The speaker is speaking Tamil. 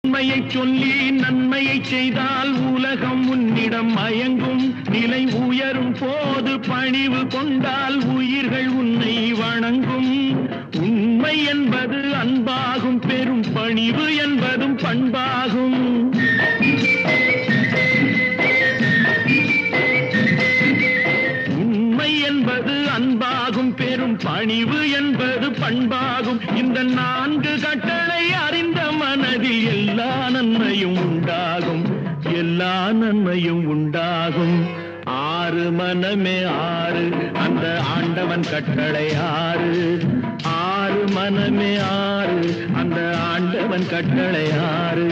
உண்மையை சொல்லி நன்மையை செய்தால் உலகம் உன்னிடம் மயங்கும். நிலை உயரும் போது பணிவு கொண்டால் உயிர்கள் உன்னை வணங்கும். உண்மை என்பது அன்பாகும், பெரும் பணிவு என்பதும் பண்பாகும். உண்மை என்பது அன்பாகும், பெரும் பணிவு என்பது பண்பாகும். இந்த 4 கட்டளை அறிந்த மனதில் எல்லா நன்மையும் உண்டாகும், எல்லா நன்மையும் உண்டாகும். 6 மனமே 6, அந்த ஆண்டவன் கட்டளை 6. 6 மனமே 6, அந்த ஆண்டவன் கட்டளை 6.